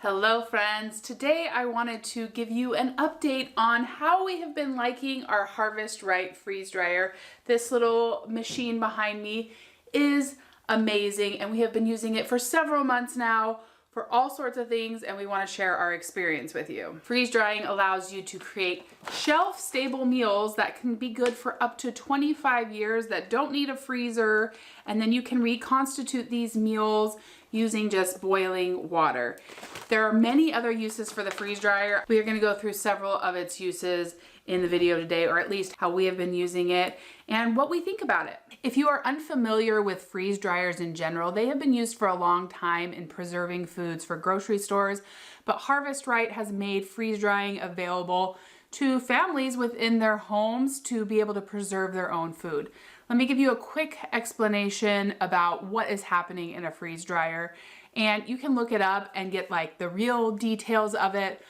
Hello friends, today I wanted to give you an update on how we have been liking our Harvest Right freeze dryer. This little machine behind me is amazing and we have been using it for several months now for all sorts of things, and we want to share our experience with you. Freeze drying allows you to create shelf stable meals that can be good for up to 25 years that don't need a freezer, and then you can reconstitute these meals using just boiling water. There are many other uses for the freeze dryer. We are going to go through several of its uses in the video today, or at least how we have been using it and what we think about it. If you are unfamiliar with freeze dryers in general, they have been used for a long time in preserving foods for grocery stores, but Harvest Right has made freeze drying available to families within their homes to be able to preserve their own food. Let me give you a quick explanation about what is happening in a freeze dryer, and you can look it up and get like the real details of it.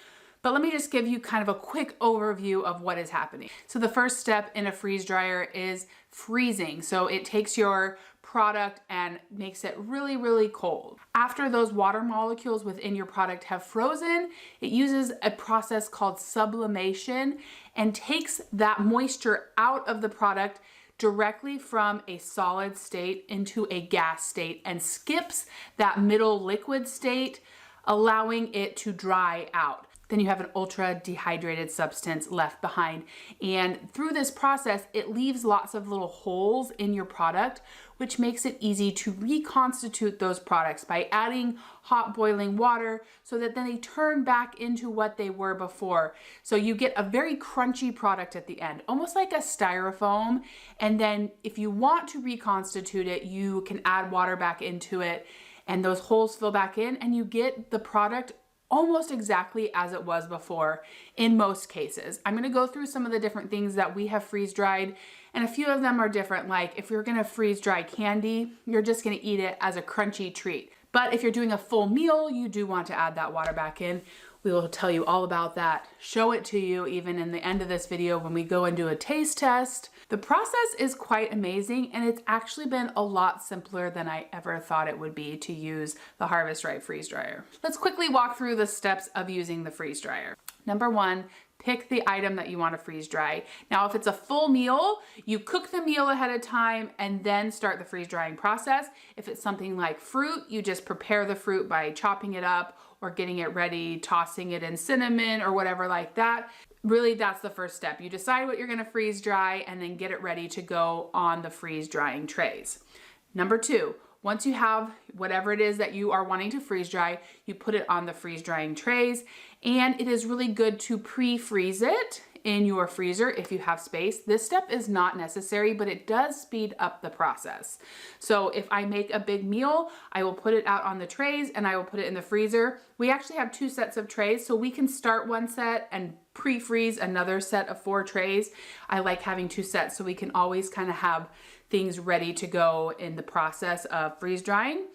But let me just give you kind of a quick overview of what is happening. So the first step in a freeze dryer is freezing. So it takes your product and makes it really, really cold. After those water molecules within your product have frozen, it uses a process called sublimation and takes that moisture out of the product directly from a solid state into a gas state and skips that middle liquid state, allowing it to dry out. Then you have an ultra dehydrated substance left behind. And through this process, it leaves lots of little holes in your product, which makes it easy to reconstitute those products by adding hot boiling water so that then they turn back into what they were before. So you get a very crunchy product at the end, almost like a styrofoam. And then if you want to reconstitute it, you can add water back into it and those holes fill back in and you get the product almost exactly as it was before in most cases. I'm gonna go through some of the different things that we have freeze dried, and a few of them are different. Like if you're gonna freeze dry candy, you're just gonna eat it as a crunchy treat. But if you're doing a full meal, you do want to add that water back in. We will tell you all about that, show it to you even in the end of this video when we go and do a taste test. The process is quite amazing, and it's actually been a lot simpler than I ever thought it would be to use the Harvest Right freeze dryer. Let's quickly walk through the steps of using the freeze dryer. Number one, pick the item that you want to freeze dry. Now, if it's a full meal, you cook the meal ahead of time and then start the freeze drying process. If it's something like fruit, you just prepare the fruit by chopping it up or getting it ready, tossing it in cinnamon or whatever like that. Really, that's the first step. You decide what you're gonna freeze dry and then get it ready to go on the freeze drying trays. Number two, once you have whatever it is that you are wanting to freeze dry, you put it on the freeze drying trays, and it is really good to pre-freeze it in your freezer if you have space. This step is not necessary, but it does speed up the process. So if I make a big meal, I will put it out on the trays and I will put it in the freezer. We actually have 2 sets of trays, so we can start one set and pre-freeze another set of 4 trays. I like having 2 sets so we can always kind of have things ready to go in the process of freeze drying.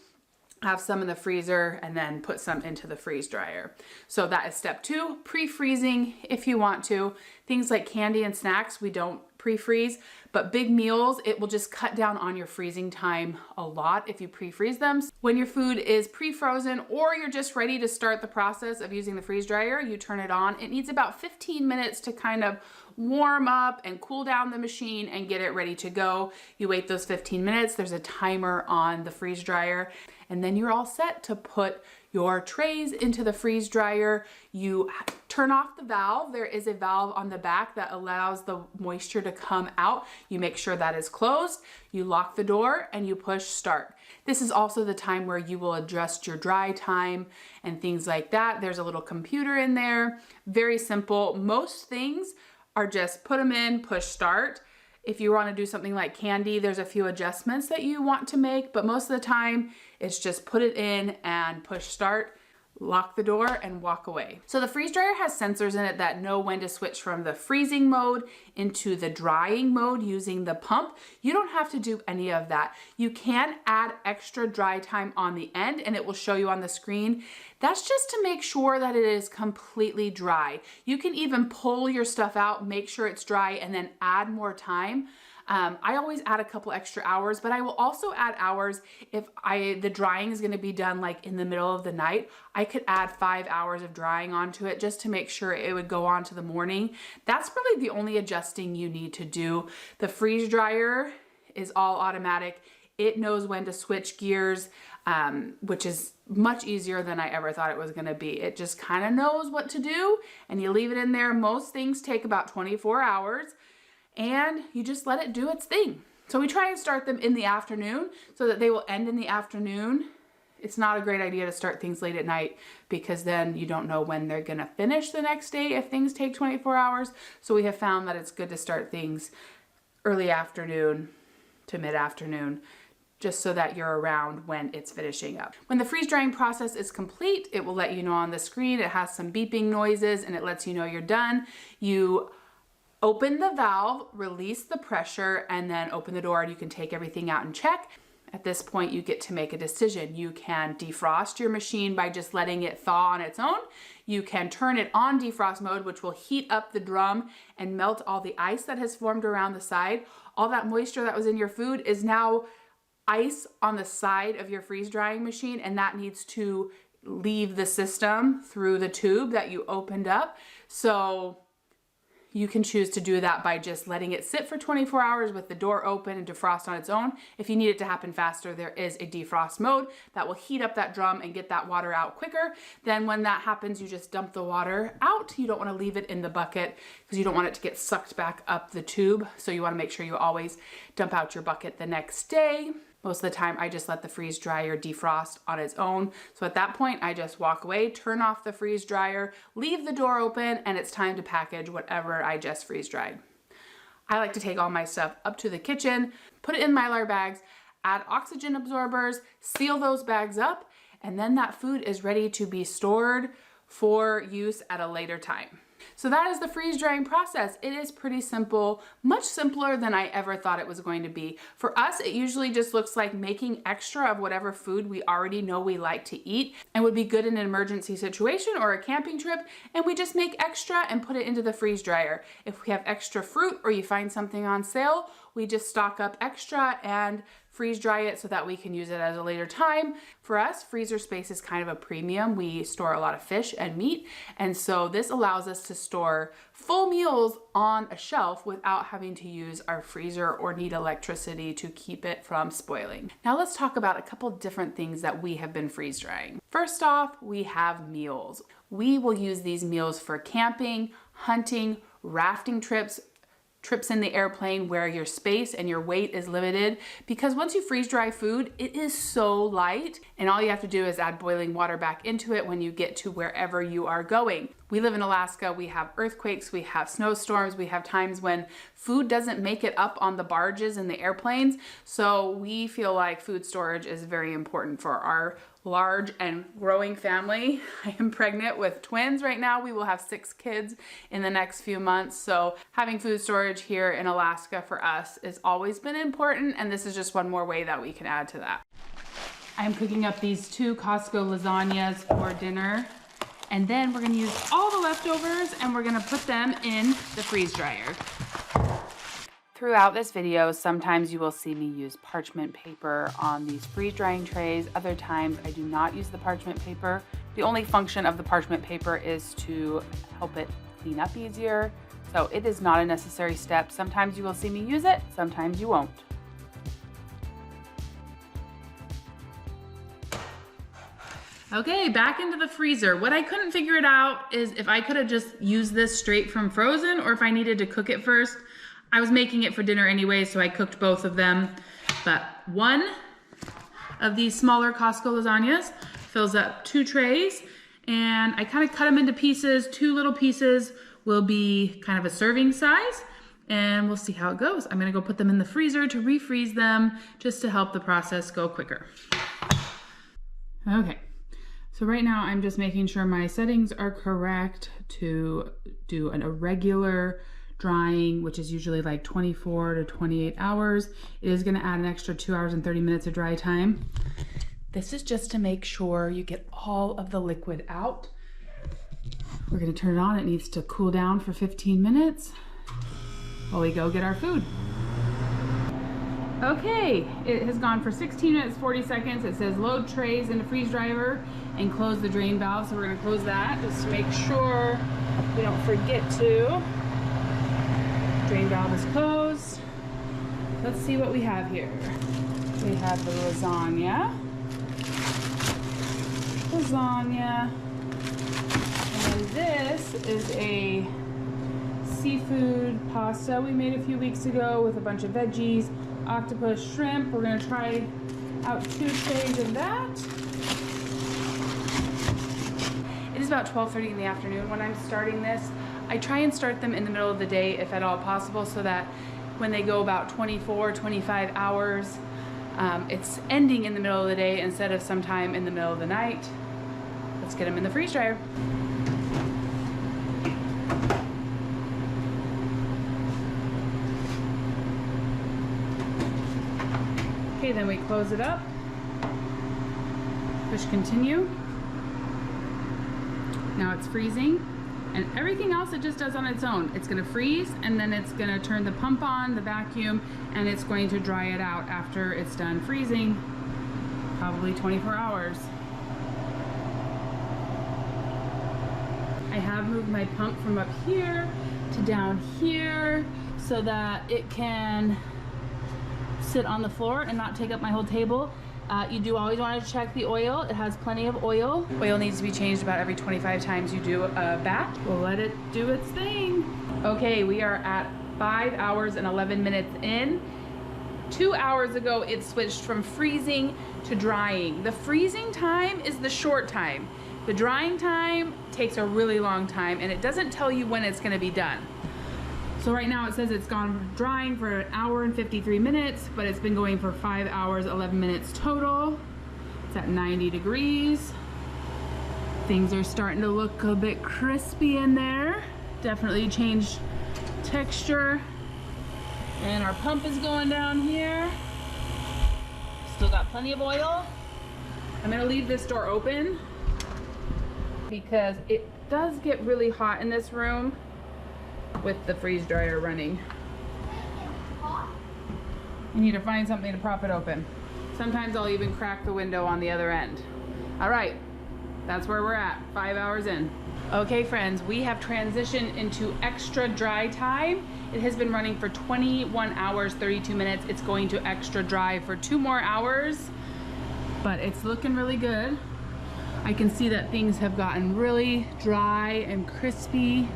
Have some in the freezer and then put some into the freeze dryer. So that is step 2, pre-freezing if you want to. Things like candy and snacks, we don't pre-freeze, but big meals, it will just cut down on your freezing time a lot if you pre-freeze them. When your food is pre-frozen or you're just ready to start the process of using the freeze dryer, you turn it on. It needs about 15 minutes to kind of warm up and cool down the machine and get it ready to go. You wait those 15 minutes, there's a timer on the freeze dryer, and then you're all set to put your trays into the freeze dryer. You turn off the valve. There is a valve on the back that allows the moisture to come out. You make sure that is closed. You lock the door and you push start. This is also the time where you will adjust your dry time and things like that. There's a little computer in there. Very simple. Most things are just put them in, push start. If you want to do something like candy, there's a few adjustments that you want to make, but most of the time it's just put it in and push start, lock the door and walk away. So the freeze dryer has sensors in it that know when to switch from the freezing mode into the drying mode using the pump. You don't have to do any of that. You can add extra dry time on the end and it will show you on the screen. That's just to make sure that it is completely dry. You can even pull your stuff out, make sure it's dry, and then add more time. I always add a couple extra hours, but I will also add hours if the drying is going to be done like in the middle of the night. I could add 5 hours of drying onto it just to make sure it would go on to the morning. That's probably the only adjusting you need to do. The freeze dryer is all automatic. It knows when to switch gears, which is much easier than I ever thought it was gonna be. It just kind of knows what to do, and you leave it in there. Most things take about 24 hours, and you just let it do its thing. So we try and start them in the afternoon so that they will end in the afternoon. It's not a great idea to start things late at night because then you don't know when they're gonna finish the next day if things take 24 hours. So we have found that it's good to start things early afternoon to mid-afternoon, just so that you're around when it's finishing up. When the freeze drying process is complete, it will let you know on the screen. It has some beeping noises and it lets you know you're done. You open the valve, release the pressure, and then open the door and you can take everything out and check. At this point, you get to make a decision. You can defrost your machine by just letting it thaw on its own. You can turn it on defrost mode, which will heat up the drum and melt all the ice that has formed around the side. All that moisture that was in your food is now ice on the side of your freeze drying machine, and that needs to leave the system through the tube that you opened up. So you can choose to do that by just letting it sit for 24 hours with the door open and defrost on its own. If you need it to happen faster, there is a defrost mode that will heat up that drum and get that water out quicker. Then when that happens, you just dump the water out. You don't want to leave it in the bucket because you don't want it to get sucked back up the tube. So you want to make sure you always dump out your bucket the next day. Most of the time, I just let the freeze dryer defrost on its own. So at that point, I just walk away, turn off the freeze dryer, leave the door open, and it's time to package whatever I just freeze dried. I like to take all my stuff up to the kitchen, put it in Mylar bags, add oxygen absorbers, seal those bags up, and then that food is ready to be stored for use at a later time. So that is the freeze drying process. It is pretty simple, much simpler than I ever thought it was going to be. For us, it usually just looks like making extra of whatever food we already know we like to eat and would be good in an emergency situation or a camping trip, and we just make extra and put it into the freeze dryer. If we have extra fruit or you find something on sale, we just stock up extra and freeze dry it so that we can use it at a later time. For us, freezer space is kind of a premium. We store a lot of fish and meat, and so this allows us to store full meals on a shelf without having to use our freezer or need electricity to keep it from spoiling. Now let's talk about a couple different things that we have been freeze drying. First off, we have meals. We will use these meals for camping, hunting, rafting trips in the airplane where your space and your weight is limited, because once you freeze dry food, it is so light and all you have to do is add boiling water back into it when you get to wherever you are going. We live in Alaska, we have earthquakes, we have snowstorms, we have times when food doesn't make it up on the barges in the airplanes, so we feel like food storage is very important for our large and growing family. I am pregnant with twins right now. We will have 6 kids in the next few months. So having food storage here in Alaska for us has always been important. And this is just one more way that we can add to that. I'm cooking up these 2 Costco lasagnas for dinner. And then we're gonna use all the leftovers and we're gonna put them in the freeze dryer. Throughout this video, sometimes you will see me use parchment paper on these freeze drying trays. Other times I do not use the parchment paper. The only function of the parchment paper is to help it clean up easier. So it is not a necessary step. Sometimes you will see me use it, sometimes you won't. Okay, back into the freezer. What I couldn't figure it out is if I could have just used this straight from frozen or if I needed to cook it first. I was making it for dinner anyway, so I cooked both of them. But one of these smaller Costco lasagnas fills up 2 trays, and I kind of cut them into pieces. 2 little pieces will be kind of a serving size, and we'll see how it goes. I'm gonna go put them in the freezer to refreeze them just to help the process go quicker. Okay, so right now I'm just making sure my settings are correct to do a regular drying, which is usually like 24 to 28 hours. It is gonna add an extra 2 hours and 30 minutes of dry time. This is just to make sure you get all of the liquid out. We're gonna turn it on. It needs to cool down for 15 minutes while we go get our food. Okay, it has gone for 16 minutes, 40 seconds. It says load trays into freeze dryer and close the drain valve. So we're gonna close that just to make sure we don't forget to. Drain valve is closed. Let's see what we have here. We have the lasagna. And this is a seafood pasta we made a few weeks ago with a bunch of veggies, octopus, shrimp. We're gonna try out 2 trays of that. It is about 12:30 in the afternoon when I'm starting this. I try and start them in the middle of the day if at all possible, so that when they go about 24, 25 hours, it's ending in the middle of the day instead of sometime in the middle of the night. Let's get them in the freeze dryer. Okay, then we close it up. Push continue. Now it's freezing, and everything else it just does on its own. It's gonna freeze, and then it's gonna turn the pump on, the vacuum, and it's going to dry it out after it's done freezing, probably 24 hours. I have moved my pump from up here to down here so that it can sit on the floor and not take up my whole table. You do always want to check the oil. It has plenty of oil. Oil needs to be changed about every 25 times you do a batch. We'll let it do its thing. Okay, we are at 5 hours and 11 minutes in. 2 hours ago, it switched from freezing to drying. The freezing time is the short time. The drying time takes a really long time, and it doesn't tell you when it's gonna be done. So right now it says it's gone drying for 1 hour and 53 minutes, but it's been going for 5 hours, 11 minutes total. It's at 90 degrees. Things are starting to look a bit crispy in there. Definitely changed texture. And our pump is going down here. Still got plenty of oil. I'm gonna leave this door open because it does get really hot in this room with the freeze dryer running. You need to find something to prop it open. Sometimes I'll even crack the window on the other end. All right, that's where we're at, 5 hours in. Okay friends, we have transitioned into extra dry time. It has been running for 21 hours, 32 minutes. It's going to extra dry for 2 more hours, but it's looking really good. I can see that things have gotten really dry and crispy.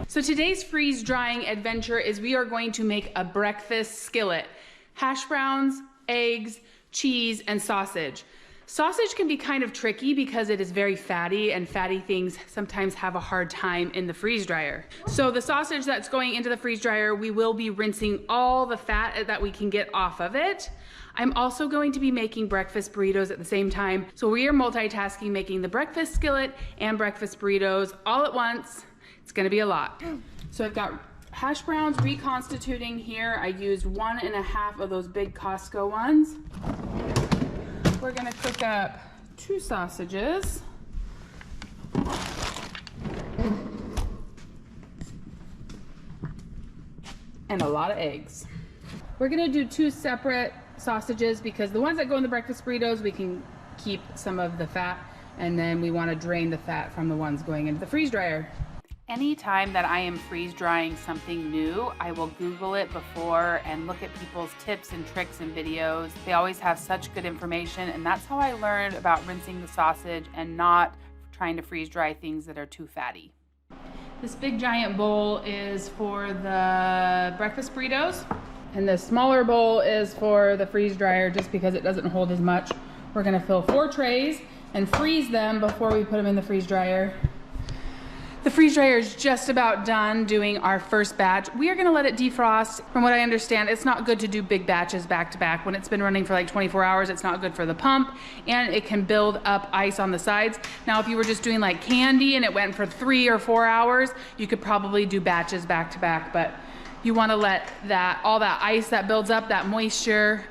So today's freeze drying adventure is we are going to make a breakfast skillet. Hash browns, eggs, cheese, and sausage. Sausage can be kind of tricky because it is very fatty, and fatty things sometimes have a hard time in the freeze dryer. So the sausage that's going into the freeze dryer, we will be rinsing all the fat that we can get off of it. I'm also going to be making breakfast burritos at the same time. So we are multitasking, making the breakfast skillet and breakfast burritos all at once. It's gonna be a lot. So I've got hash browns reconstituting here. I used 1.5 of those big Costco ones. We're gonna cook up 2 sausages. And a lot of eggs. We're gonna do 2 separate sausages because the ones that go in the breakfast burritos, we can keep some of the fat, and then we wanna drain the fat from the ones going into the freeze dryer. Anytime that I am freeze drying something new, I will Google it before and look at people's tips and tricks and videos. They always have such good information, and that's how I learned about rinsing the sausage and not trying to freeze dry things that are too fatty. This big giant bowl is for the breakfast burritos, and the smaller bowl is for the freeze dryer just because it doesn't hold as much. We're gonna fill 4 trays and freeze them before we put them in the freeze dryer. The freeze dryer is just about done doing our first batch. We are gonna let it defrost. From what I understand, it's not good to do big batches back to back. When it's been running for like 24 hours, it's not good for the pump, and it can build up ice on the sides. Now, if you were just doing like candy and it went for 3 or 4 hours, you could probably do batches back to back, but you wanna let all that ice that builds up, that moisture,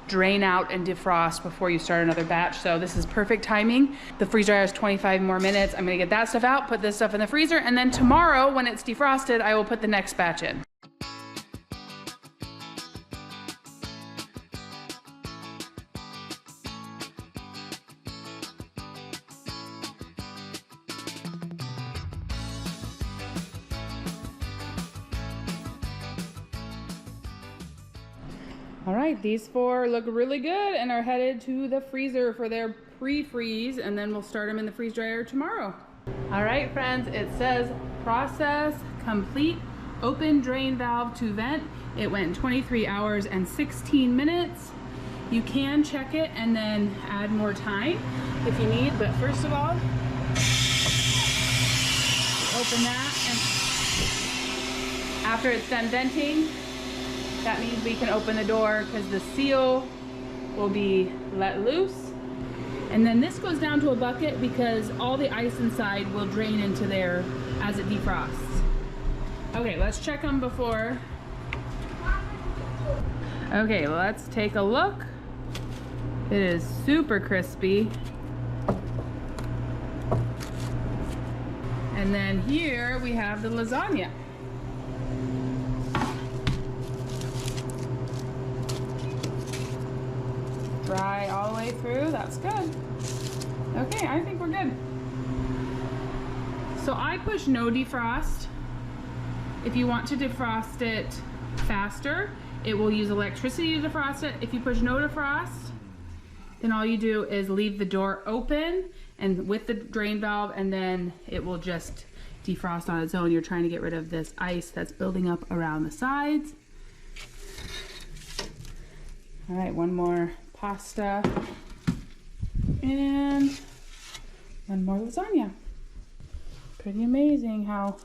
drain out and defrost before you start another batch. So this is perfect timing. The freeze dryer is 25 more minutes. I'm gonna get that stuff out, put this stuff in the freezer, and then tomorrow when it's defrosted, I will put the next batch in. All right, these 4 look really good and are headed to the freezer for their pre-freeze, and then we'll start them in the freeze dryer tomorrow. All right, friends, it says process complete, open drain valve to vent. It went 23 hours and 16 minutes. You can check it and then add more time if you need, but first of all, open that, and after it's done venting, that means we can open the door because the seal will be let loose. And then this goes down to a bucket because all the ice inside will drain into there as it defrosts. Okay, let's check them before. Okay, let's take a look. It is super crispy. And then here we have the lasagna. Dry all the way through, that's good. Okay, I think we're good. So I push no defrost. If you want to defrost it faster, it will use electricity to defrost it. If you push no defrost, then all you do is leave the door open and with the drain valve, and then it will just defrost on its own. You're trying to get rid of this ice that's building up around the sides. All right, one more pasta and one more lasagna. Pretty amazing how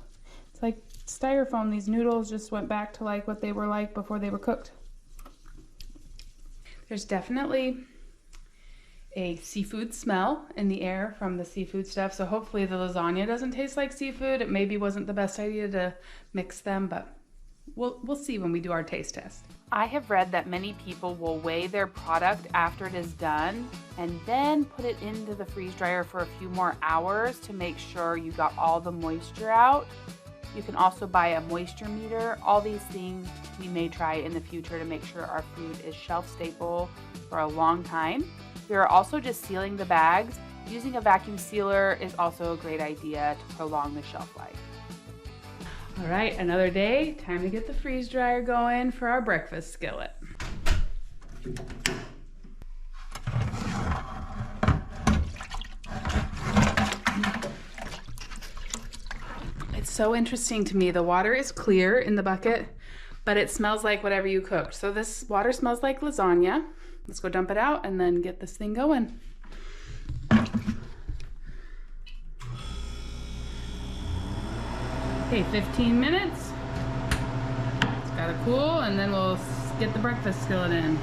it's like styrofoam. These noodles just went back to like what they were like before they were cooked. There's definitely a seafood smell in the air from the seafood stuff, so hopefully the lasagna doesn't taste like seafood. It maybe wasn't the best idea to mix them, but we'll see when we do our taste test. I have read that many people will weigh their product after it is done and then put it into the freeze dryer for a few more hours to make sure you got all the moisture out. You can also buy a moisture meter. All these things we may try in the future to make sure our food is shelf stable for a long time. We are also just sealing the bags. Using a vacuum sealer is also a great idea to prolong the shelf life. All right, another day. Time to get the freeze dryer going for our breakfast skillet. It's so interesting to me. The water is clear in the bucket, but it smells like whatever you cooked. So this water smells like lasagna. Let's go dump it out and then get this thing going. Okay, 15 minutes. It's gotta cool, and then we'll get the breakfast skillet in.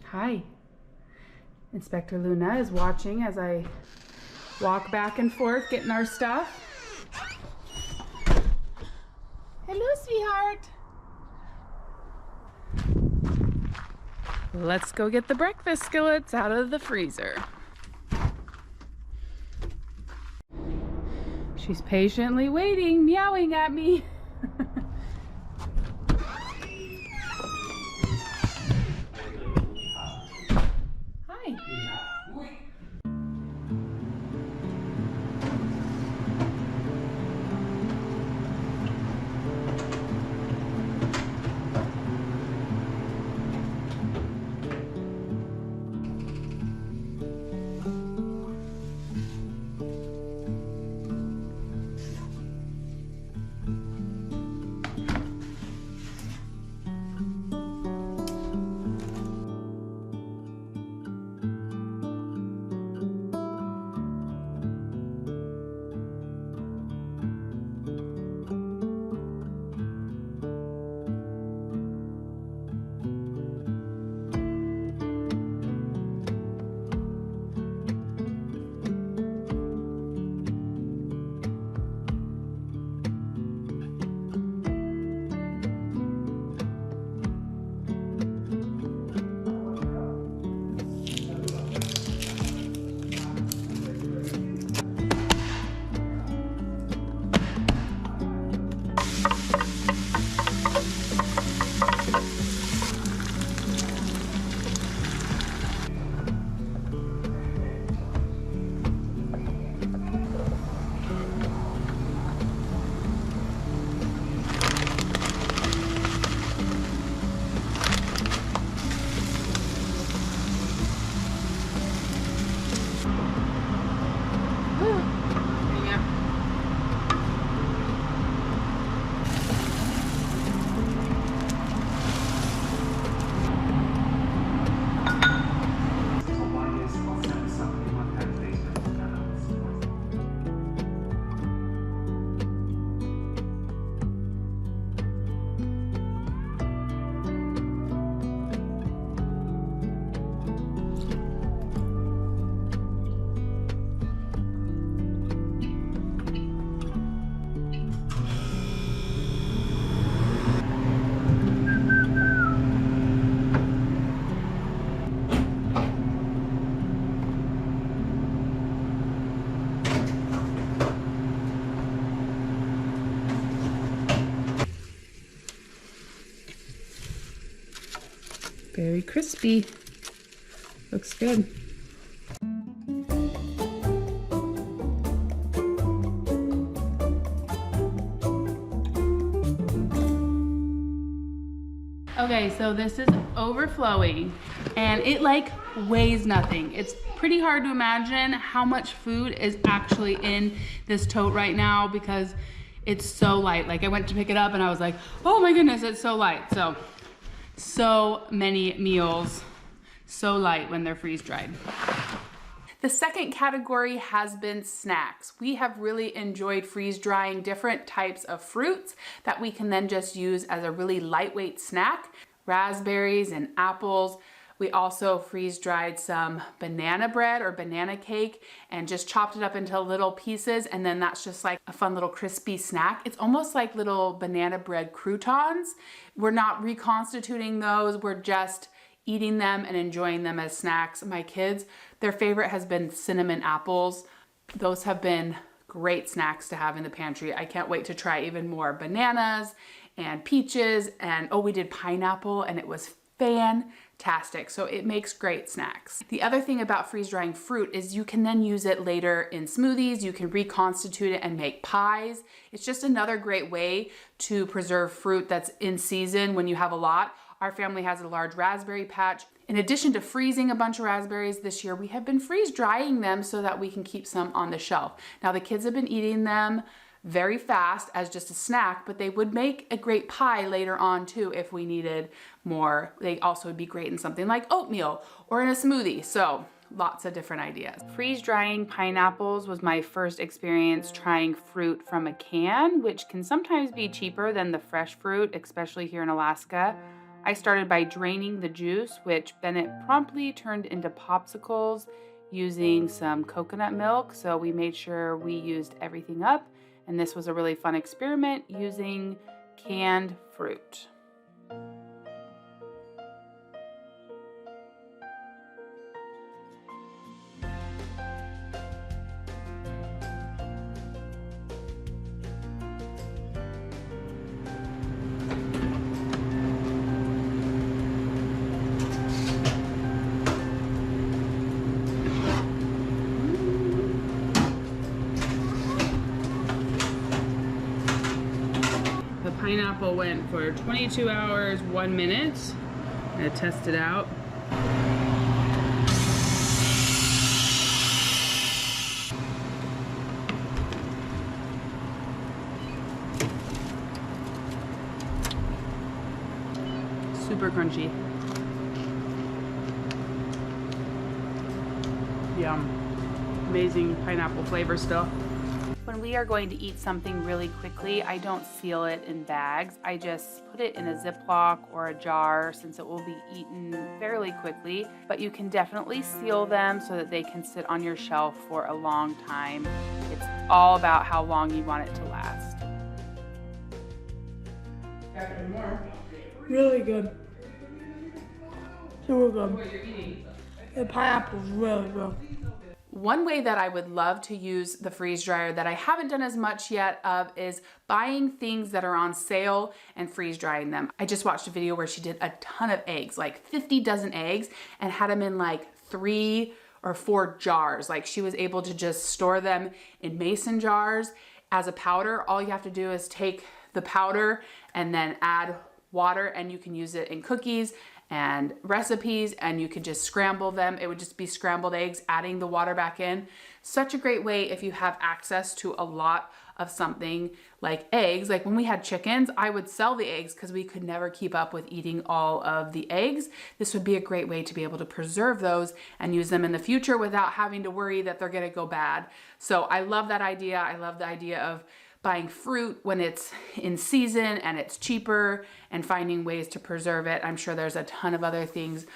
Hi. Inspector Luna is watching as I walk back and forth getting our stuff. Hello, sweetheart. Let's go get the breakfast skillets out of the freezer. She's patiently waiting, meowing at me. Hi. Very crispy. Looks good. Okay, so this is overflowing and it like weighs nothing. It's pretty hard to imagine how much food is actually in this tote right now because it's so light. Like I went to pick it up and I was like, oh my goodness, it's so light. So many meals, so light when they're freeze dried. The second category has been snacks. We have really enjoyed freeze drying different types of fruits that we can then just use as a really lightweight snack. Raspberries and apples. We also freeze dried some banana bread or banana cake and just chopped it up into little pieces, and then that's just like a fun little crispy snack. It's almost like little banana bread croutons. We're not reconstituting those, we're just eating them and enjoying them as snacks. My kids, their favorite has been cinnamon apples. Those have been great snacks to have in the pantry. I can't wait to try even more bananas and peaches, and oh, we did pineapple and it was fantastic. So it makes great snacks. The other thing about freeze drying fruit is you can then use it later in smoothies. You can reconstitute it and make pies. It's just another great way to preserve fruit that's in season when you have a lot. Our family has a large raspberry patch. In addition to freezing a bunch of raspberries this year, we have been freeze drying them so that we can keep some on the shelf. Now the kids have been eating them very fast as just a snack, but they would make a great pie later on too if we needed more. They also would be great in something like oatmeal or in a smoothie. So lots of different ideas. Freeze drying pineapples was my first experience trying fruit from a can, which can sometimes be cheaper than the fresh fruit, especially here in Alaska. I started by draining the juice, which Bennett promptly turned into popsicles using some coconut milk. So we made sure we used everything up. And this was a really fun experiment using canned fruit. Pineapple went for 22 hours, 1 minute. I'm gonna test it out. Super crunchy. Yum. Amazing pineapple flavor still. When we are going to eat something really quickly, I don't seal it in bags. I just put it in a Ziploc or a jar since it will be eaten fairly quickly. But you can definitely seal them so that they can sit on your shelf for a long time. It's all about how long you want it to last. Really good. Super good. What you're eating. The pineapple's really good. One way that I would love to use the freeze dryer that I haven't done as much yet of is buying things that are on sale and freeze drying them. I just watched a video where she did a ton of eggs, like 50 dozen eggs, and had them in like 3 or 4 jars. Like she was able to just store them in mason jars as a powder. All you have to do is take the powder and then add water, and you can use it in cookies and recipes, and you could just scramble them. It would just be scrambled eggs, adding the water back in. Such a great way if you have access to a lot of something like eggs. Like when we had chickens, I would sell the eggs because we could never keep up with eating all of the eggs. This would be a great way to be able to preserve those and use them in the future without having to worry that they're gonna go bad. So I love that idea. I love the idea of buying fruit when it's in season and it's cheaper and finding ways to preserve it. I'm sure there's a ton of other things.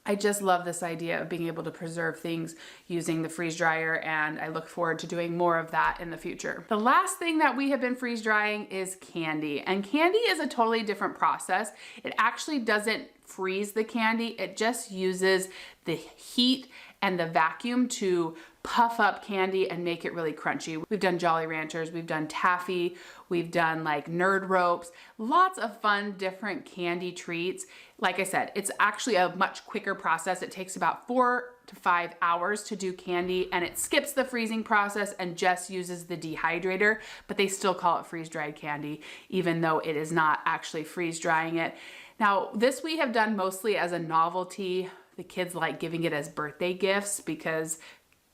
I just love this idea of being able to preserve things using the freeze dryer, and I look forward to doing more of that in the future. The last thing that we have been freeze drying is candy, and candy is a totally different process. It actually doesn't freeze the candy. It just uses the heat and the vacuum to puff up candy and make it really crunchy. We've done Jolly Ranchers, we've done taffy, we've done like Nerd Ropes, lots of fun different candy treats. Like I said, it's actually a much quicker process. It takes about 4 to 5 hours to do candy, and it skips the freezing process and just uses the dehydrator, but they still call it freeze-dried candy, even though it is not actually freeze-drying it. Now, this we have done mostly as a novelty. The kids like giving it as birthday gifts because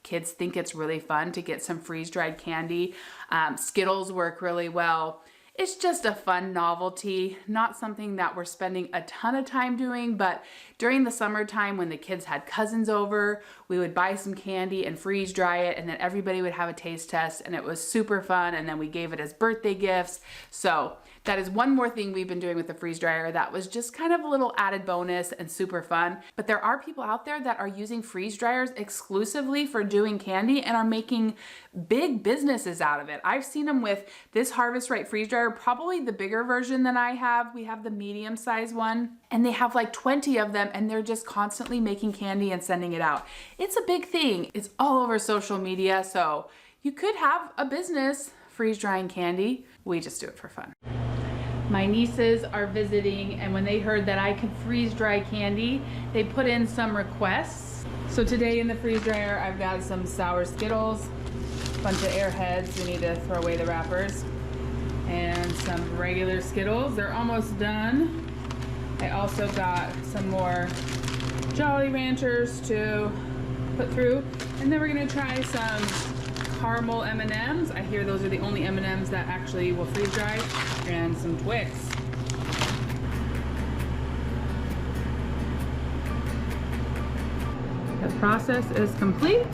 kids think it's really fun to get some freeze-dried candy. Skittles work really well. It's just a fun novelty, not something that we're spending a ton of time doing, but during the summertime when the kids had cousins over, we would buy some candy and freeze dry it, and then everybody would have a taste test, and it was super fun, and then we gave it as birthday gifts. So that is one more thing we've been doing with the freeze dryer that was just kind of a little added bonus and super fun. But there are people out there that are using freeze dryers exclusively for doing candy and are making big businesses out of it. I've seen them with this Harvest Right freeze dryer, probably the bigger version than I have. We have the medium size one, and they have like 20 of them, and they're just constantly making candy and sending it out. It's a big thing. It's all over social media, so you could have a business freeze drying candy. We just do it for fun. My nieces are visiting, and when they heard that I could freeze dry candy, they put in some requests. So today in the freeze dryer, I've got some sour Skittles, a bunch of Airheads, we need to throw away the wrappers, and some regular Skittles. They're almost done. I also got some more Jolly Ranchers to put through, and then we're gonna try some caramel M&Ms. I hear those are the only M&Ms that actually will freeze dry, and some Twix. The process is complete.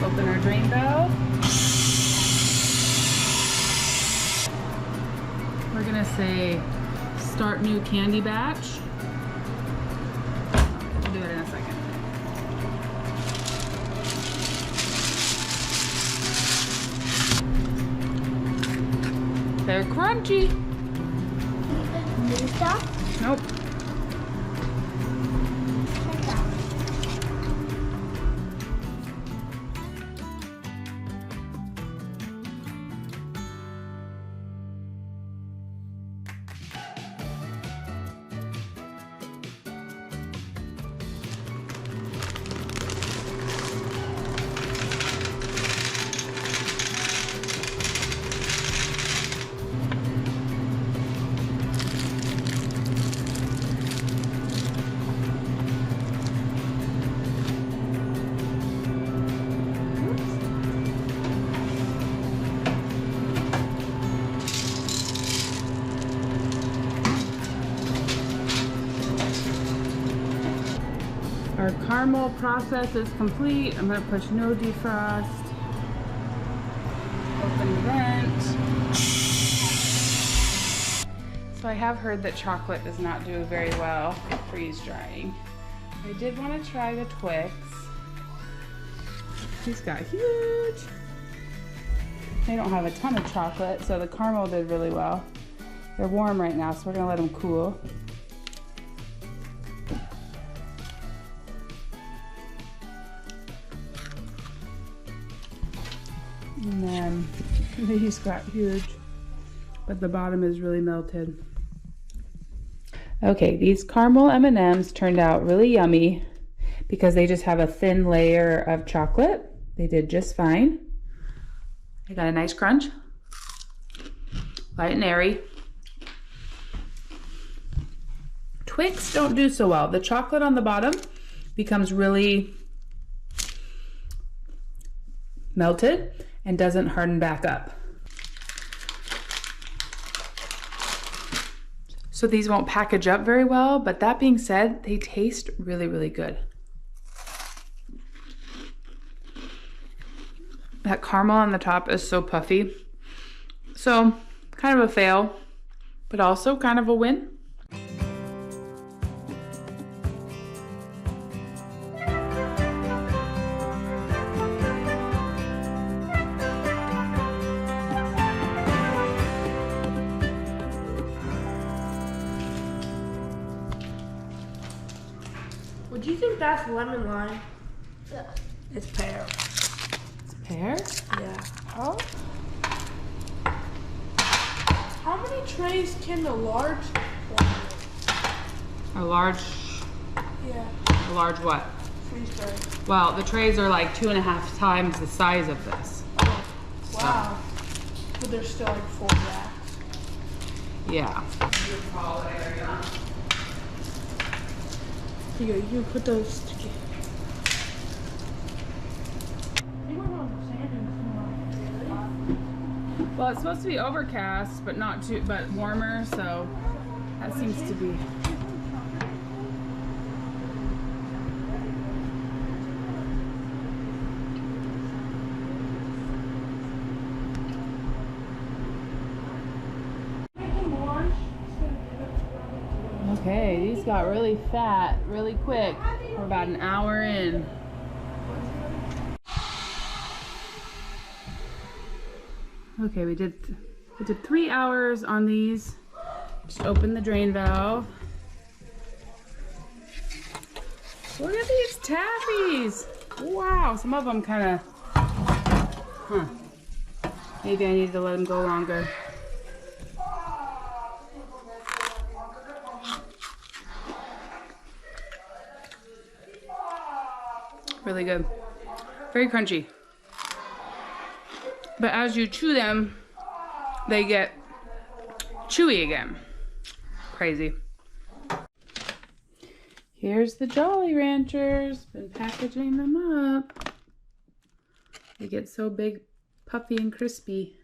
Open our drain valve. We're gonna say start new candy batch. We'll do it in a second. They're crunchy. New stuff? Nope. Our caramel process is complete. I'm gonna push no defrost. Open the vent. So I have heard that chocolate does not do very well with freeze drying. I did want to try the Twix. These got huge. They don't have a ton of chocolate, so the caramel did really well. They're warm right now, so we're gonna let them cool. And then these got huge, but the bottom is really melted. Okay, these caramel M&Ms turned out really yummy because they just have a thin layer of chocolate. They did just fine. They got a nice crunch, light and airy. Twix don't do so well. The chocolate on the bottom becomes really melted and doesn't harden back up. So these won't package up very well, but that being said, they taste really, really good. That caramel on the top is so puffy. So kind of a fail, but also kind of a win. Would you think that's lemon lime? Yeah. It's pear. It's pear? Yeah. Oh. How many trays can the large one A large, Yeah. a large what? Freeze dryer. Well, the trays are like 2.5 times the size of this. Oh, wow. But there's still like 4 racks. Yeah. Here you go, you can put those together. Well, it's supposed to be overcast, but not too, but warmer, so that seems to be. Okay, these got really fat really quick. We're about an hour in. Okay, we did 3 hours on these. Just open the drain valve. Look at these taffies. Wow, some of them kind of, maybe I need to let them go longer. Really good. Very crunchy. But as you chew them, they get chewy again. Crazy. Here's the Jolly Ranchers. Been packaging them up. They get so big, puffy, and crispy.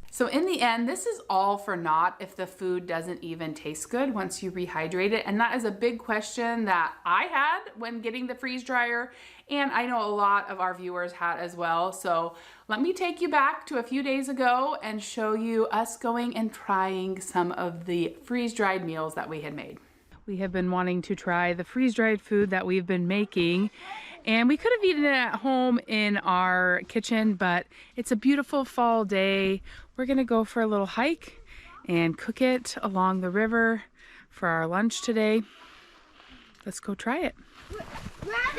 So in the end, this is all for naught if the food doesn't even taste good once you rehydrate it. And that is a big question that I had when getting the freeze dryer. And I know a lot of our viewers had as well. So let me take you back to a few days ago and show you us going and trying some of the freeze-dried meals that we had made. We have been wanting to try the freeze-dried food that we've been making. And we could have eaten it at home in our kitchen, but it's a beautiful fall day. We're gonna go for a little hike and cook it along the river for our lunch today. Let's go try it. They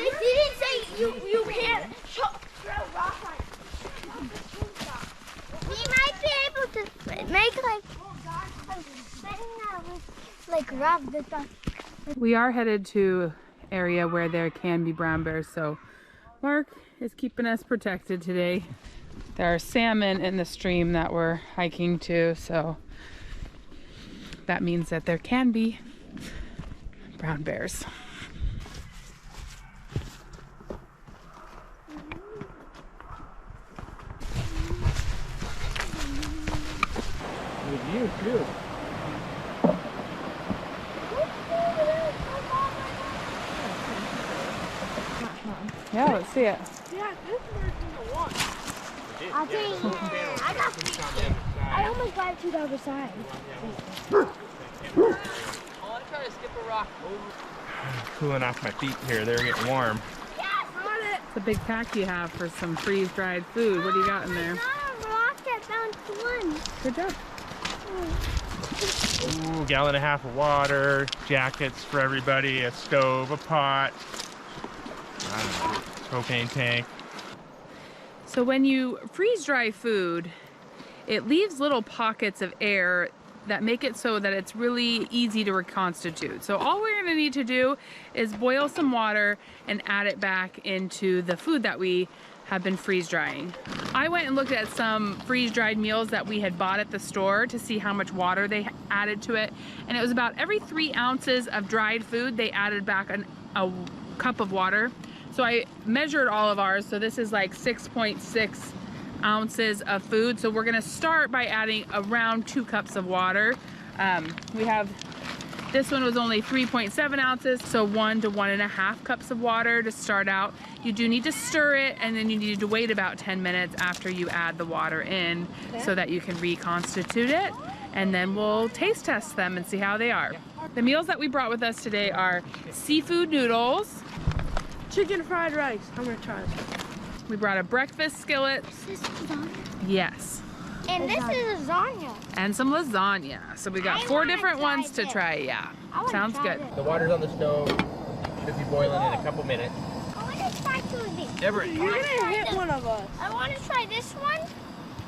didn't say you can't throw rock like. We might be able to make like a thing that would like rub the stuff. We are headed to area where there can be brown bears, so Mark is keeping us protected today. There are salmon in the stream that we're hiking to, so that means that there can be brown bears. You too. Yeah, let's see it. Yeah, this bird's in the water. I'll tell you, I got. I almost got it to the other side. Cooling off my feet here. They're getting warm. It's a big pack you have for some freeze-dried food. What do you got in there? A rock that bounced one. Good job. Ooh, gallon and a half of water, jackets for everybody, a stove, a pot, I don't know, propane tank. So when you freeze-dry food, it leaves little pockets of air that make it so that it's really easy to reconstitute. So all we're gonna need to do is boil some water and add it back into the food that we have been freeze drying. I went and looked at some freeze-dried meals that we had bought at the store to see how much water they added to it. And it was about every 3 ounces of dried food, they added back a cup of water. So I measured all of ours. So this is like 6.6 ounces of food. So we're gonna start by adding around 2 cups of water. We have, this one was only 3.7 ounces, so 1 to 1.5 cups of water to start out. You do need to stir it, and then you need to wait about 10 minutes after you add the water in so that you can reconstitute it, and then we'll taste test them and see how they are. The meals that we brought with us today are seafood noodles, Chicken fried rice. I'm gonna try this. we brought a breakfast skillet, This is lasagna. yes, And this is lasagna. and some lasagna. So we got I 4 wanna different try ones to this. try, yeah. I wanna Sounds try good. this. The water's on the stove, should be boiling in a couple minutes. I want to try two of these. Everett, You're gonna hit one of us. I want to try this one.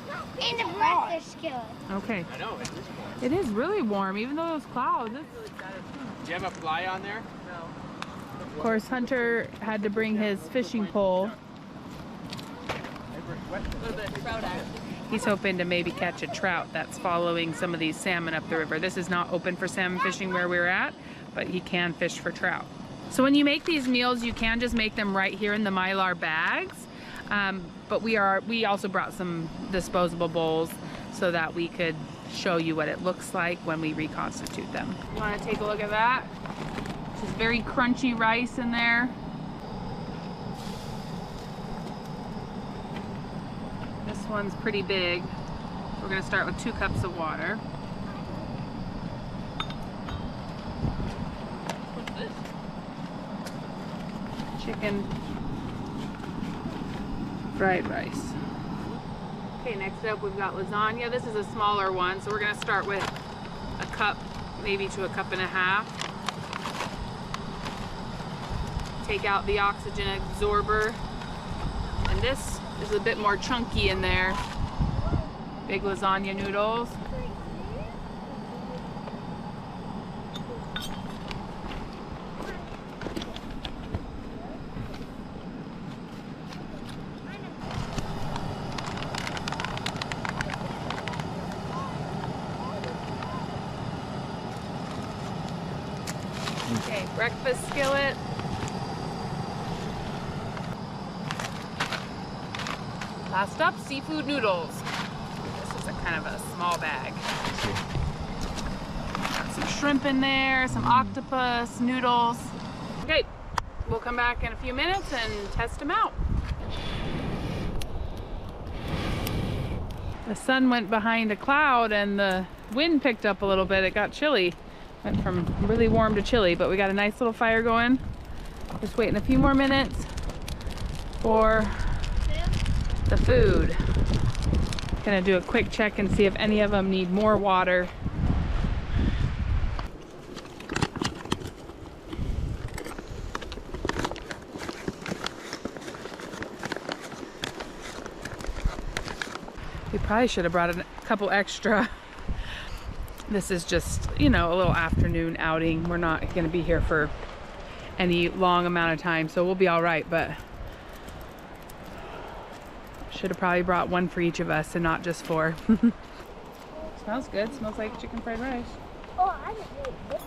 No. In the breakfast skillet. Okay. I know, it is warm. It is really warm, even though those clouds. Do you have a fly on there? Of course, Hunter had to bring his fishing pole. He's hoping to maybe catch a trout that's following some of these salmon up the river. This is not open for salmon fishing where we're at, but he can fish for trout. So when you make these meals, you can just make them right here in the Mylar bags. But we also brought some disposable bowls so that we could show you what it looks like when we reconstitute them. You want to take a look at that? Just very crunchy rice in there. This one's pretty big. We're going to start with 2 cups of water. What's this? Chicken fried rice. Okay, next up we've got lasagna. This is a smaller one, so we're going to start with a cup, maybe to a cup and a half. Take out the oxygen absorber. And this is a bit more chunky in there. Big lasagna noodles. Okay, breakfast skillet. Last up, seafood noodles. This is a kind of a small bag. Got some shrimp in there, some octopus, noodles. Okay, we'll come back in a few minutes and test them out. The sun went behind a cloud and the wind picked up a little bit. It got chilly. Went from really warm to chilly, but we got a nice little fire going. Just waiting a few more minutes for the food. Gonna do a quick check and see if any of them need more water. We probably should have brought a couple extra. This is just, you know, a little afternoon outing. We're not going to be here for any long amount of time, so we'll be all right, but should have probably brought one for each of us and not just 4. Smells good. Smells like chicken fried rice. Oh, I didn't really good.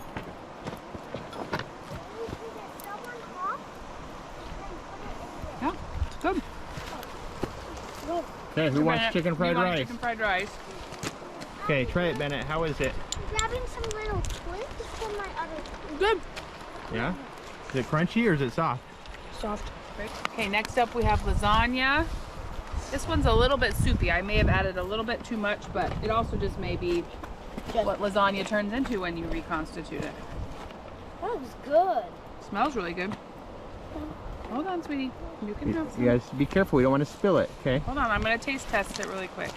Yeah, it's good. Okay, who wants chicken fried rice? Chicken fried rice. Okay, try it, Bennett. How is it? I'm grabbing some little twists from my other food. Good. Yeah? Is it crunchy or is it soft? Soft. Okay, next up we have lasagna. This one's a little bit soupy. I may have added a little bit too much, but it also just may be what lasagna turns into when you reconstitute it. That was good. Smells really good. Hold on, sweetie. You can have some. You guys be careful. We don't want to spill it, okay? Hold on, I'm going to taste test it really quick.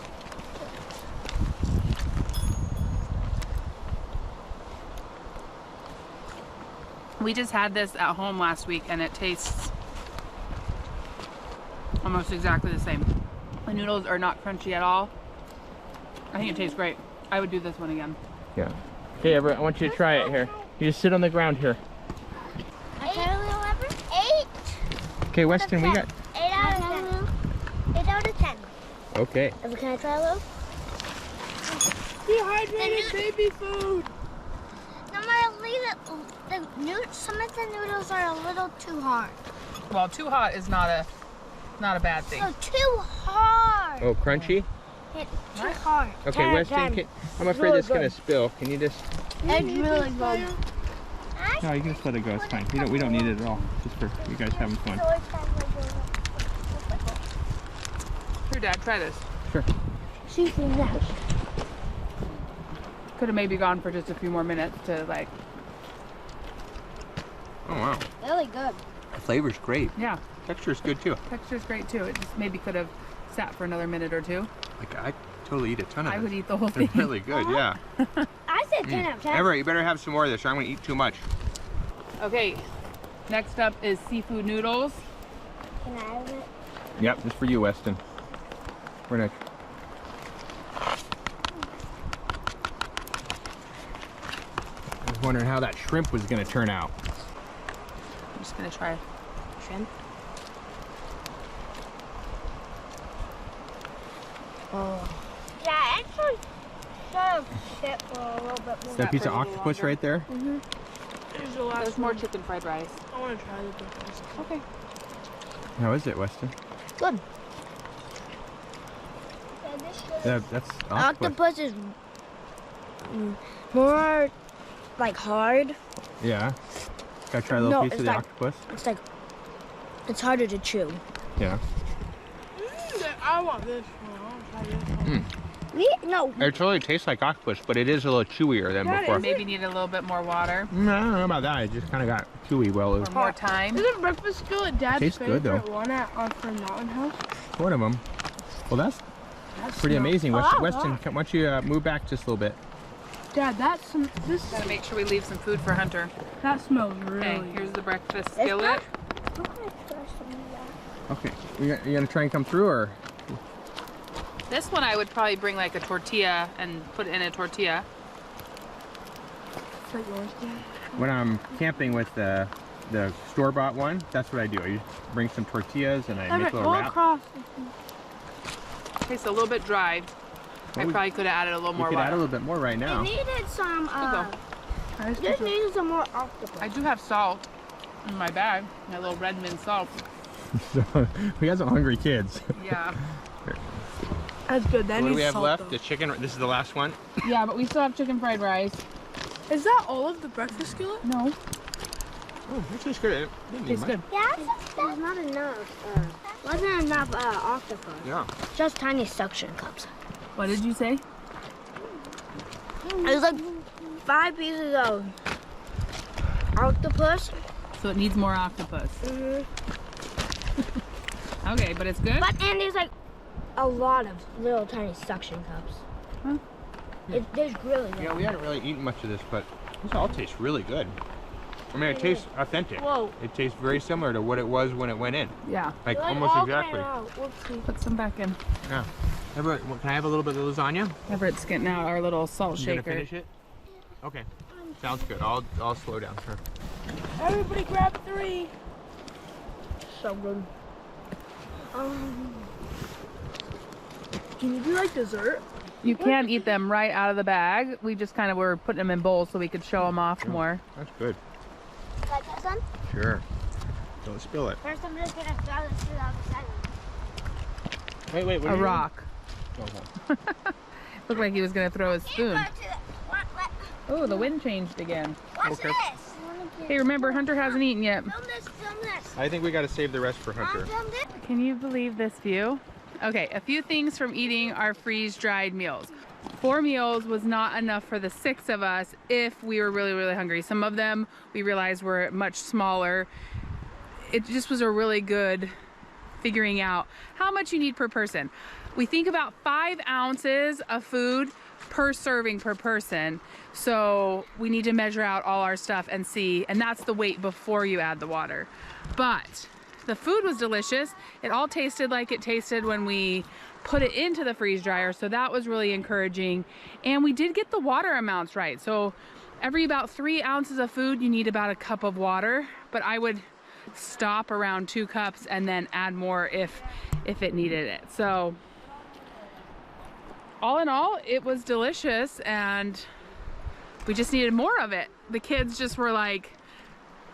We just had this at home last week and it tastes almost exactly the same. The noodles are not crunchy at all. I think it tastes great. I would do this one again. Yeah. Okay, Everett, I want you to try it here. You just sit on the ground here. Okay, 8. Okay, Weston, we got... 8 out of 10. 8 out of 10. Okay. Can I try a little? Dehydrated baby food. Normally, some of the noodles are a little too hard. Well, too hot is not a bad thing. So too hard. Oh, crunchy? It's too hard. Okay, Weston, I'm afraid it's going to spill. Can you just... It's really good. No, you can just let it go. It's fine. We don't need it at all. Just for you guys having fun. Here, Dad, try this. Sure. Seafood now. Could have maybe gone for just a few more minutes to like... Oh, wow. Really good. The flavor's great. Yeah, Texture's good, too. texture's great too. It just maybe could have sat for another minute or two. Like, I totally eat a ton of I it. would eat the whole They're thing. really good, yeah. I said 10 out of 10. Everett, you better have some more of this or I'm going to eat too much. Okay, next up is seafood noodles. Can I have it? Yep, just for you, Weston. We're gonna was wondering how that shrimp was gonna turn out. I'm just gonna try shrimp. Oh. Yeah, actually should have sit for a little bit more. That piece of octopus right there? Mm-hmm. There's more chicken fried rice. I want to try the breakfast. Okay. How is it, Weston? Good. That's Octopus is more like hard. Yeah. Gotta try a little No, piece of it's the like- octopus. It's like, it's harder to chew. Yeah. I want this one. I want to try this one. No. It totally tastes like octopus, but it is a little chewier than That before. is- Maybe need a little bit more water I don't know about that. It just kind of got chewy. Well, it was or more time. Isn't breakfast skillet Dad's Tastes good, favorite though. one at our mountain house? one of them. Well, that's pretty amazing. Weston, why don't you move back just a little bit? Dad, this Gotta make sure we leave some food for Hunter. that smells really Okay, good. here's the breakfast skillet. Okay. You gonna try and come through, or? This one I would probably bring like a tortilla and put it in a tortilla. Is that yours, Dad? When I'm camping with the store-bought one, that's what I do. I just bring some tortillas and I make a little Go wrap. across. Tastes a little bit dry. I we- probably could have added a little We more could add a water. little bit more right now. They needed some, Here you just needed some more octopus. I do have salt in my bag. My little red mint salt. So, we got some hungry kids. Yeah. That's good. That What do needs we have salt, left? though. The chicken. This is the last one. Yeah, but we still have chicken fried rice. Is that all of the breakfast skillet? No. Oh, this is good. Didn't need Tastes much. good. Yeah, there's not enough. Wasn't enough octopus. Yeah. Just tiny suction cups. What did you say? There's like 5 pieces of octopus. So it needs more octopus. Okay, but it's good? But and there's like a lot of little tiny suction cups. Huh? There's really good. Yeah, we haven't really eaten much of this, but this all tastes really good. I mean, it tastes authentic. Whoa. It tastes very similar to what it was when it went in. Yeah. Like They're, like, almost all exactly. kinda out. Whoopsie. Put some back in. Yeah. Everett, can I have a little bit of lasagna? Everett's getting out our little salt You gonna shaker. finish it? Okay. Sounds good. I'll slow down. Sure. Everybody grab 3. So good. Can you do like dessert? You can eat them right out of the bag. We just kind of were putting them in bowls so we could show them off more. That's good. Can I try some? Sure. Don't spill it. First, I'm just gonna throw this to the other side. Wait. What A rock. Oh, Looked like he was gonna throw his spoon. What? Oh, the wind changed again. What's Okay. this? Hey, remember Hunter hasn't eaten yet. Film this. I think we got to save the rest for Hunter. Film this. Can you believe this view? Okay, a few things from eating our freeze-dried meals. 4 meals was not enough for the 6 of us if we were really, really hungry. Some of them we realized were much smaller. It just was a really good figuring out how much you need per person. We think about 5 ounces of food per serving per person. So we need to measure out all our stuff and see, and that's the weight before you add the water. But the food was delicious. It all tasted like it tasted when we put it into the freeze dryer. So that was really encouraging. And we did get the water amounts right. So every about 3 ounces of food, you need about a cup of water, but I would stop around 2 cups and then add more if it needed it. So all in all, it was delicious and we just needed more of it. The kids just were like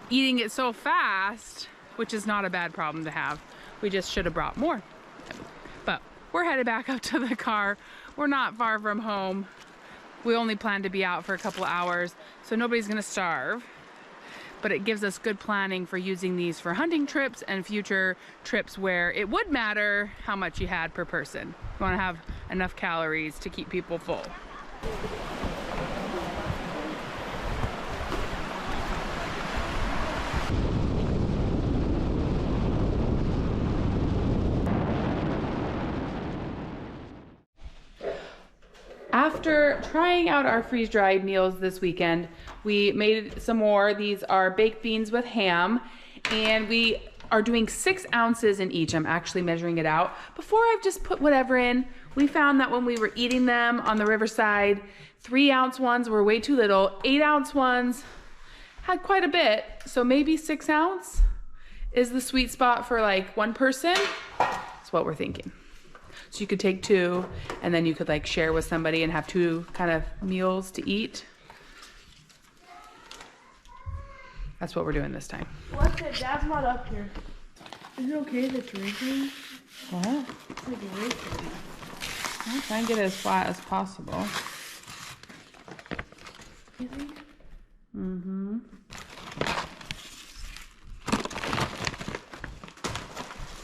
eating it so fast, which is not a bad problem to have. We just should have brought more. But we're headed back up to the car. We're not far from home. We only plan to be out for a couple of hours, so nobody's gonna starve. But it gives us good planning for using these for hunting trips and future trips where it would matter how much you had per person. You wanna have enough calories to keep people full. After trying out our freeze-dried meals this weekend, we made some more. These are baked beans with ham, and we are doing 6 ounces in each. I'm actually measuring it out. Before I've just put whatever in. We found that when we were eating them on the riverside, 3-ounce ones were way too little. 8-ounce ones had quite a bit. So maybe 6 ounce is the sweet spot for like one person. That's what we're thinking. So you could take 2 and then you could like share with somebody and have 2 kind of meals to eat. That's what we're doing this time. What's it? Dad's not up here. Is it okay if it's raining? What? It's like raining. I'll try and get it as flat as possible. You think? Mm-hmm.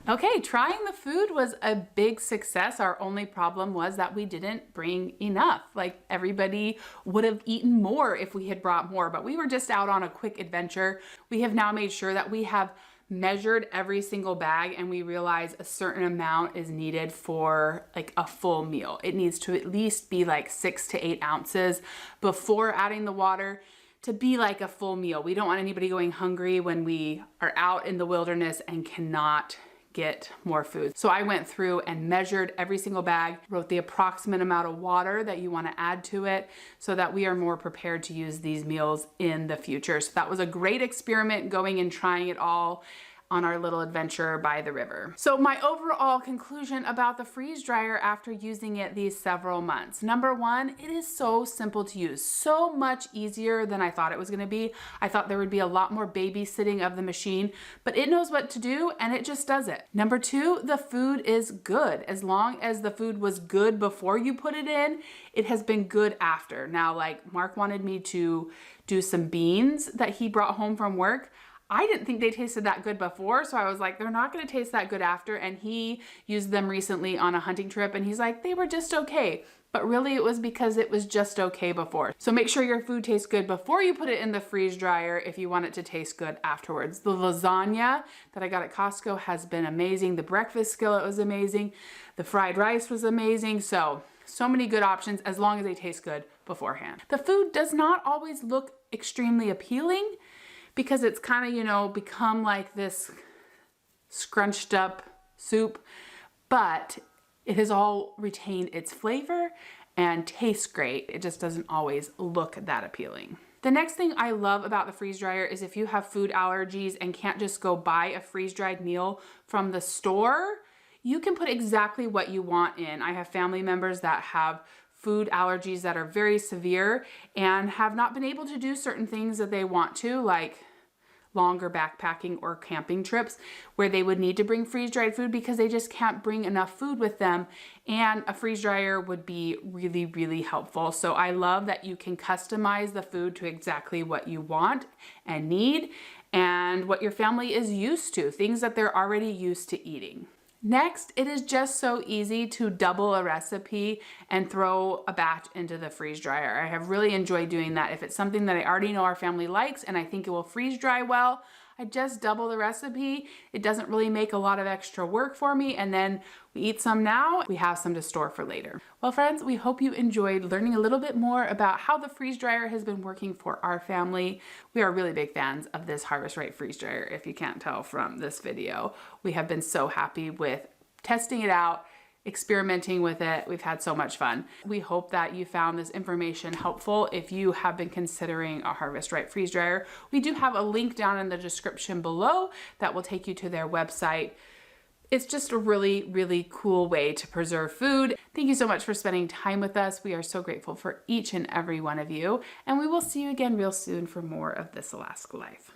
Okay, trying the food was a big success. Our only problem was that we didn't bring enough. Like everybody would have eaten more if we had brought more, but we were just out on a quick adventure. We have now made sure that we have measured every single bag and we realize a certain amount is needed for like a full meal. It needs to at least be like 6 to 8 ounces before adding the water to be like a full meal. We don't want anybody going hungry when we are out in the wilderness and cannot get more food. So I went through and measured every single bag, wrote the approximate amount of water that you want to add to it so that we are more prepared to use these meals in the future. So that was a great experiment, going and trying it all on our little adventure by the river. So my overall conclusion about the freeze dryer after using it these several months. Number 1, it is so simple to use, so much easier than I thought it was gonna be. I thought there would be a lot more babysitting of the machine, but it knows what to do and it just does it. Number 2, the food is good. As long as the food was good before you put it in, it has been good after. Now, like Mark wanted me to do some beans that he brought home from work. I didn't think they tasted that good before, so I was like, they're not gonna taste that good after, and he used them recently on a hunting trip, and he's like, they were just okay. But really it was because it was just okay before. So make sure your food tastes good before you put it in the freeze dryer if you want it to taste good afterwards. The lasagna that I got at Costco has been amazing. The breakfast skillet was amazing. The fried rice was amazing. So many good options as long as they taste good beforehand. The food does not always look extremely appealing, because it's kind of, you know, become like this scrunched up soup, but it has all retained its flavor and tastes great. It just doesn't always look that appealing. The next thing I love about the freeze dryer is if you have food allergies and can't just go buy a freeze dried meal from the store, you can put exactly what you want in. I have family members that have food allergies that are very severe and have not been able to do certain things that they want to, like longer backpacking or camping trips where they would need to bring freeze-dried food because they just can't bring enough food with them, and a freeze dryer would be really, really helpful. So I love that you can customize the food to exactly what you want and need and what your family is used to, things that they're already used to eating. Next, it is just so easy to double a recipe and throw a batch into the freeze dryer. I have really enjoyed doing that. If it's something that I already know our family likes and I think it will freeze dry well, I just double the recipe. It doesn't really make a lot of extra work for me, and then we eat some now, we have some to store for later. Well, friends, we hope you enjoyed learning a little bit more about how the freeze dryer has been working for our family. We are really big fans of this Harvest Right freeze dryer, if you can't tell from this video. We have been so happy with testing it out, experimenting with it. We've had so much fun. We hope that you found this information helpful if you have been considering a Harvest Right freeze dryer. We do have a link down in the description below that will take you to their website. It's just a really, really cool way to preserve food. Thank you so much for spending time with us. We are so grateful for each and every one of you, and we will see you again real soon for more of This Alaska Life.